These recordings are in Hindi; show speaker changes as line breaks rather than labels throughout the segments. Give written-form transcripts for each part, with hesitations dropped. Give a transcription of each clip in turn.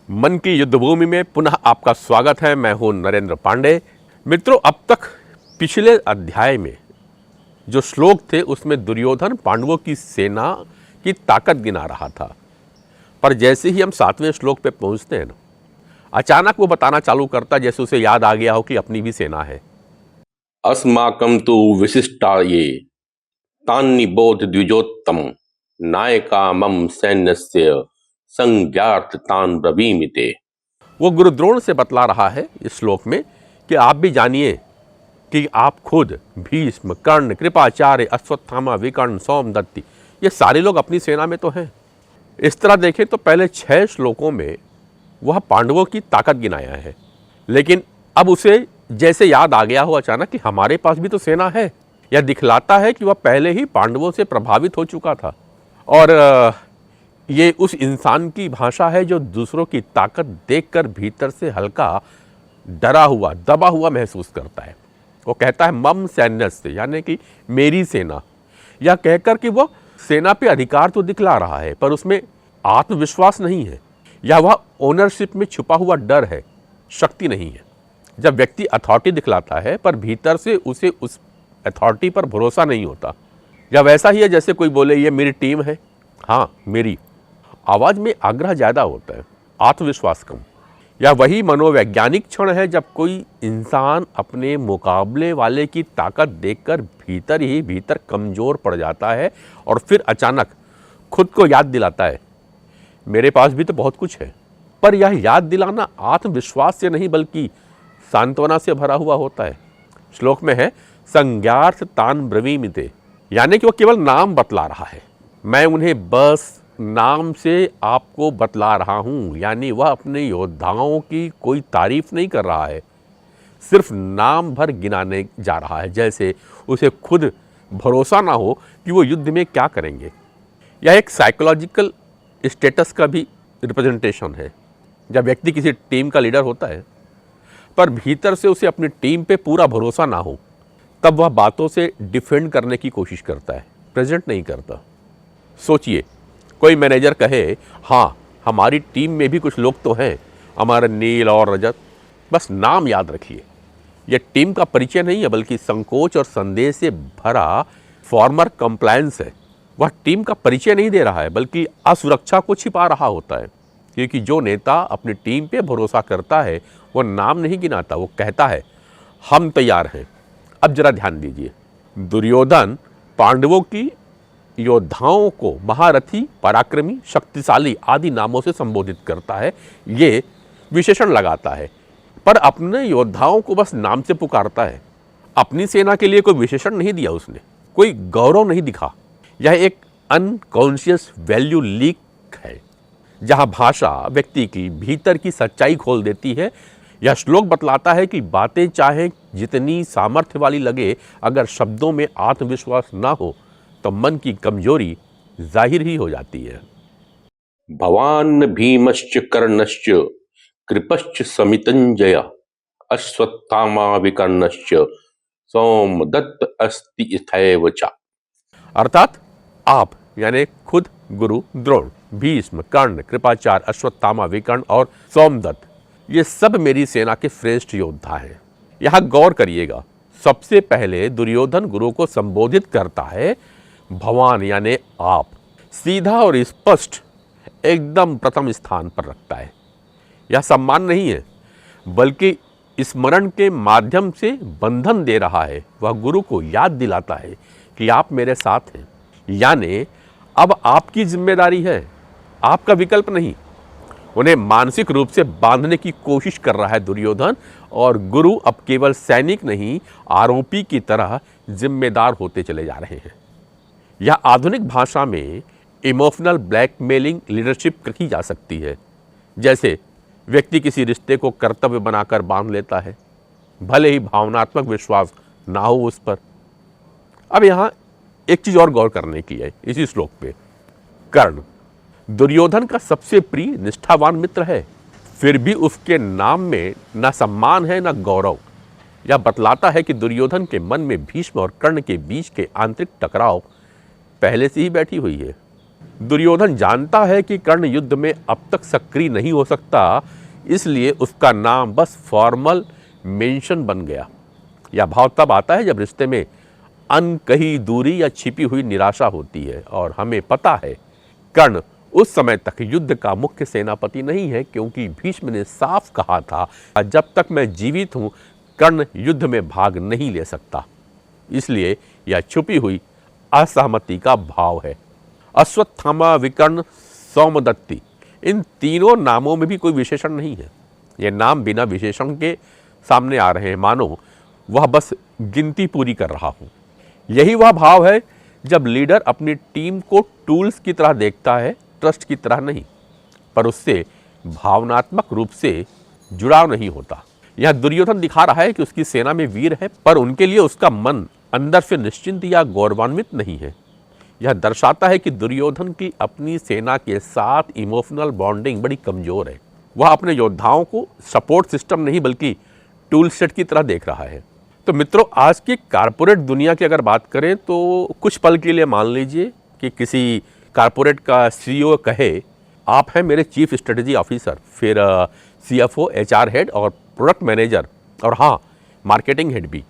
मन की युद्धभूमि में पुनः आपका स्वागत है। मैं हूं नरेंद्र पांडे। मित्रों, अब तक पिछले अध्याय में जो श्लोक थे उसमें दुर्योधन पांडवों की सेना की ताकत गिना रहा था, पर जैसे ही हम 7वें श्लोक पे पहुंचते हैं ना, अचानक वो बताना चालू करता जैसे उसे याद आ गया हो कि अपनी भी सेना है।
अस्माकं तु विशिष्टा ये तान्निबोध द्विजोत्तम नायका मम सैन्यस्य संज्ञार्थ तान् ब्रवीमिते।
वो गुरु द्रोण से बतला रहा है इस श्लोक में कि आप भी जानिए कि आप खुद भीष्म, कर्ण, कृपाचार्य, अश्वत्थामा, विकर्ण, सोमदत्ति, ये सारे लोग अपनी सेना में तो हैं। इस तरह देखें तो पहले 6 श्लोकों में वह पांडवों की ताकत गिनाया है, लेकिन अब उसे जैसे याद आ गया हो अचानक कि हमारे पास भी तो सेना है। यह दिखलाता है कि वह पहले ही पांडवों से प्रभावित हो चुका था और ये उस इंसान की भाषा है जो दूसरों की ताकत देखकर भीतर से हल्का डरा हुआ, दबा हुआ महसूस करता है। वो कहता है मम सैन्यस्य, यानी कि मेरी सेना। यह कहकर कि वह सेना पे अधिकार तो दिखला रहा है पर उसमें आत्मविश्वास नहीं है, या वह ओनरशिप में छुपा हुआ डर है, शक्ति नहीं है। जब व्यक्ति अथॉरिटी दिखलाता है पर भीतर से उसे उस अथॉरिटी पर भरोसा नहीं होता, या वैसा ही है जैसे कोई बोले ये मेरी टीम है, हाँ मेरी। आवाज में आग्रह ज्यादा होता है, आत्मविश्वास कम। या वही मनोवैज्ञानिक क्षण है जब कोई इंसान अपने मुकाबले वाले की ताकत देखकर भीतर ही भीतर कमजोर पड़ जाता है और फिर अचानक खुद को याद दिलाता है मेरे पास भी तो बहुत कुछ है। पर यह याद दिलाना आत्मविश्वास से नहीं बल्कि सांत्वना से भरा हुआ होता है। श्लोक में है संज्ञार्थ तान ब्रवीमिते, यानी कि वह केवल नाम बतला रहा है। मैं उन्हें बस नाम से आपको बतला रहा हूं, यानी वह अपने योद्धाओं की कोई तारीफ नहीं कर रहा है, सिर्फ नाम भर गिनाने जा रहा है, जैसे उसे खुद भरोसा ना हो कि वो युद्ध में क्या करेंगे। यह एक साइकोलॉजिकल स्टेटस का भी रिप्रेजेंटेशन है। जब व्यक्ति किसी टीम का लीडर होता है पर भीतर से उसे अपनी टीम पे पूरा भरोसा ना हो, तब वह बातों से डिफेंड करने की कोशिश करता है, प्रेजेंट नहीं करता। सोचिए, कोई मैनेजर कहे हाँ हमारी टीम में भी कुछ लोग तो हैं, हमारा नील और रजत, बस नाम याद रखिए। यह टीम का परिचय नहीं है बल्कि संकोच और संदेह से भरा फॉर्मर कंप्लायंस है। वह टीम का परिचय नहीं दे रहा है बल्कि असुरक्षा को छिपा रहा होता है, क्योंकि जो नेता अपनी टीम पे भरोसा करता है वो नाम नहीं गिनाता, वो कहता है हम तैयार हैं। अब जरा ध्यान दीजिए, दुर्योधन पांडवों की योद्धाओं को महारथी, पराक्रमी, शक्तिशाली आदि नामों से संबोधित करता है, ये विशेषण लगाता है, पर अपने योद्धाओं को बस नाम से पुकारता है। अपनी सेना के लिए कोई विशेषण नहीं दिया उसने, कोई गौरव नहीं दिखा। यह एक अनकॉन्शियस वैल्यू लीक है जहां भाषा व्यक्ति की भीतर की सच्चाई खोल देती है। यह श्लोक बतलाता है कि बातें चाहे जितनी सामर्थ्य वाली लगे, अगर शब्दों में आत्मविश्वास ना हो तो मन की कमजोरी जाहिर ही हो जाती है।
भवान् भीमश्च कर्णश्च कृपश्च समितञ्जय अश्वत्थामा विकर्णश्च सोमदत्त अस्ति इथैव च।
अर्थात आप यानी खुद गुरु द्रोण, भीष्म, कर्ण, कृपाचार्य, अश्वत्थामा, विकर्ण और सोमदत्त, ये सब मेरी सेना के श्रेष्ठ योद्धा हैं। यहां गौर करिएगा, सबसे पहले दुर्योधन गुरु को संबोधित करता है भगवान यानी आप, सीधा और स्पष्ट एकदम प्रथम स्थान पर रखता है। यह सम्मान नहीं है बल्कि स्मरण के माध्यम से बंधन दे रहा है। वह गुरु को याद दिलाता है कि आप मेरे साथ हैं, यानी अब आपकी जिम्मेदारी है, आपका विकल्प नहीं। उन्हें मानसिक रूप से बांधने की कोशिश कर रहा है दुर्योधन, और गुरु अब केवल सैनिक नहीं, आरोपी की तरह जिम्मेदार होते चले जा रहे हैं। यह आधुनिक भाषा में इमोशनल ब्लैकमेलिंग लीडरशिप कही जा सकती है, जैसे व्यक्ति किसी रिश्ते को कर्तव्य बनाकर बांध लेता है, भले ही भावनात्मक विश्वास ना हो उस पर। अब यहाँ एक चीज और गौर करने की है इसी श्लोक पे। कर्ण दुर्योधन का सबसे प्रिय निष्ठावान मित्र है, फिर भी उसके नाम में न सम्मान है न गौरव। यह बतलाता है कि दुर्योधन के मन में भीष्म और कर्ण के बीच के आंतरिक टकराव पहले से ही बैठी हुई है। दुर्योधन जानता है कि कर्ण युद्ध में अब तक सक्रिय नहीं हो सकता, इसलिए उसका नाम बस फॉर्मल मेंशन बन गया। यह भाव तब आता है जब रिश्ते में अनकही दूरी या छिपी हुई निराशा होती है, और हमें पता है कर्ण उस समय तक युद्ध का मुख्य सेनापति नहीं है, क्योंकि भीष्म ने साफ कहा था, जब तक मैं जीवित हूं कर्ण युद्ध में भाग नहीं ले सकता। इसलिए यह छुपी हुई असहमति का भाव है। अश्वत्थामा, विकर्ण, सौमदत्ति, इन तीनों नामों में भी कोई विशेषण नहीं है। ये नाम बिना विशेषण के सामने आ रहे हैं, मानो वह बस गिनती पूरी कर रहा हूं। यही वह भाव है जब लीडर अपनी टीम को टूल्स की तरह देखता है, ट्रस्ट की तरह नहीं, पर उससे भावनात्मक रूप से जुड़ाव नहीं होता। यह दुर्योधन दिखा रहा है कि उसकी सेना में वीर है, पर उनके लिए उसका मन अंदर से निश्चिंत या गौरवान्वित नहीं है। यह दर्शाता है कि दुर्योधन की अपनी सेना के साथ इमोशनल बॉन्डिंग बड़ी कमजोर है। वह अपने योद्धाओं को सपोर्ट सिस्टम नहीं बल्कि टूल सेट की तरह देख रहा है। तो मित्रों, आज की कारपोरेट दुनिया की अगर बात करें तो कुछ पल के लिए मान लीजिए कि किसी कारपोरेट का सीईओ कहे, आप हैं मेरे चीफ स्ट्रेटजी ऑफिसर, फिर सीएफओ, एचआर हेड और प्रोडक्ट मैनेजर, और हाँ, मार्केटिंग हेड भी।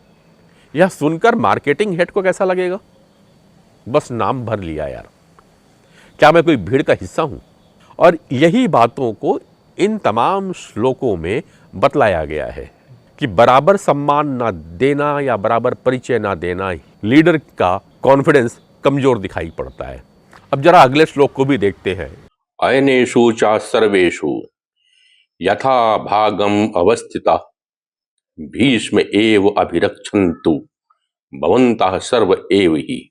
यह सुनकर मार्केटिंग हेड को कैसा लगेगा? बस नाम भर लिया यार, क्या मैं कोई भीड़ का हिस्सा हूं? और यही बातों को इन तमाम श्लोकों में बतलाया गया है कि बराबर सम्मान ना देना या बराबर परिचय ना देना लीडर का कॉन्फिडेंस कमजोर दिखाई पड़ता है। अब जरा अगले श्लोक को भी देखते हैं।
अयनेषु च सर्वेषु यथा भागम अवस्थिता भीष्म एव अभिरक्षन्तु भवन्तः सर्व एव ही।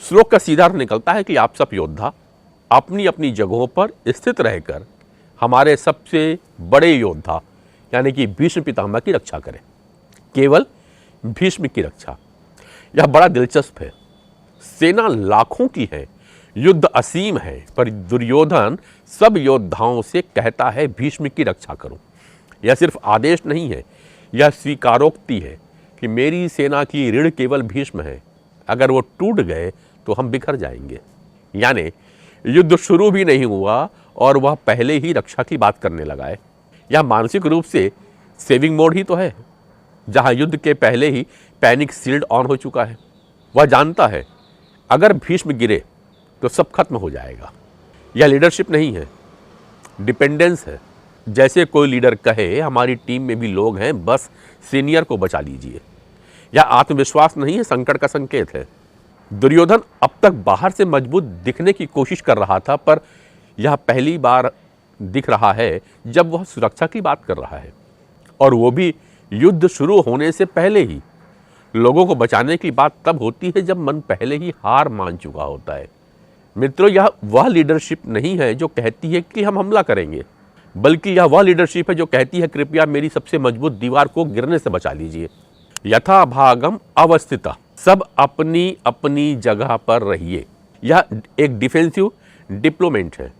श्लोक का सीधा अर्थ निकलता है कि आप सब योद्धा अपनी अपनी जगहों पर स्थित रहकर हमारे सबसे बड़े योद्धा यानी कि भीष्म पितामह की रक्षा करें, केवल भीष्म की रक्षा। यह बड़ा दिलचस्प है। सेना लाखों की है, युद्ध असीम है, पर दुर्योधन सब योद्धाओं से कहता है भीष्म की रक्षा करो। यह सिर्फ आदेश नहीं है, यह स्वीकारोक्ति है कि मेरी सेना की रीढ़ केवल भीष्म है। अगर वो टूट गए तो हम बिखर जाएंगे। यानी युद्ध शुरू भी नहीं हुआ और वह पहले ही रक्षा की बात करने लगा है। यह मानसिक रूप से सेविंग मोड ही तो है, जहां युद्ध के पहले ही पैनिक सील्ड ऑन हो चुका है। वह जानता है अगर भीष्म गिरे तो सब खत्म हो जाएगा। यह लीडरशिप नहीं है, डिपेंडेंस है। जैसे कोई लीडर कहे हमारी टीम में भी लोग हैं, बस सीनियर को बचा लीजिए। यह आत्मविश्वास नहीं है, संकट का संकेत है। दुर्योधन अब तक बाहर से मजबूत दिखने की कोशिश कर रहा था, पर यह पहली बार दिख रहा है जब वह सुरक्षा की बात कर रहा है, और वो भी युद्ध शुरू होने से पहले ही। लोगों को बचाने की बात तब होती है जब मन पहले ही हार मान चुका होता है। मित्रों, यह वह लीडरशिप नहीं है जो कहती है कि हम हमला करेंगे, बल्कि यह वह लीडरशिप है जो कहती है कृपया मेरी सबसे मजबूत दीवार को गिरने से बचा लीजिए। यथा भागम अवस्थिता, सब अपनी अपनी जगह पर रहिए। यह एक डिफेंसिव डिप्लोमेट है,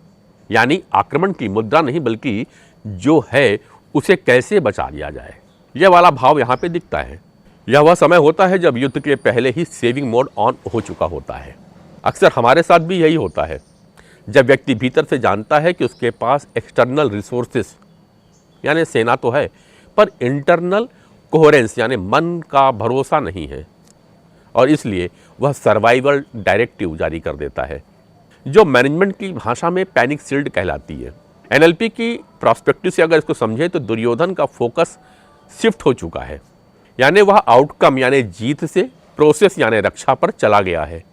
यानी आक्रमण की मुद्रा नहीं बल्कि जो है उसे कैसे बचा लिया जाए, यह वाला भाव यहाँ पे दिखता है। यह वह समय होता है जब युद्ध के पहले ही सेविंग मोड ऑन हो चुका होता है। अक्सर हमारे साथ भी यही होता है, जब व्यक्ति भीतर से जानता है कि उसके पास एक्सटर्नल रिसोर्सेस यानी सेना तो है, पर इंटरनल कोहेरेंस यानी मन का भरोसा नहीं है, और इसलिए वह सर्वाइवल डायरेक्टिव जारी कर देता है, जो मैनेजमेंट की भाषा में पैनिक सील्ड कहलाती है। एनएलपी की प्रोस्पेक्टिव से अगर इसको समझे तो दुर्योधन का फोकस शिफ्ट हो चुका है, यानी वह आउटकम यानी जीत से प्रोसेस यानी रक्षा पर चला गया है।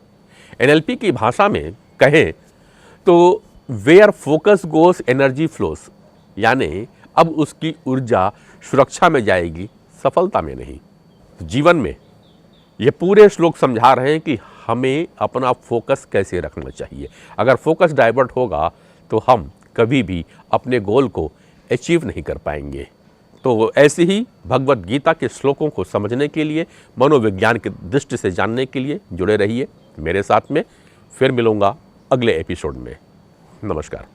एनएलपी की भाषा में कहें तो where focus goes energy flows, यानी अब उसकी ऊर्जा सुरक्षा में जाएगी, सफलता में नहीं। जीवन में ये पूरे श्लोक समझा रहे हैं कि हमें अपना फोकस कैसे रखना चाहिए। अगर फोकस डाइवर्ट होगा तो हम कभी भी अपने गोल को अचीव नहीं कर पाएंगे। तो ऐसे ही भगवत गीता के श्लोकों को समझने के लिए, मनोविज्ञान की दृष्टि से जानने के लिए जुड़े रहिए मेरे साथ में। फिर मिलूंगा अगले एपिसोड में। नमस्कार।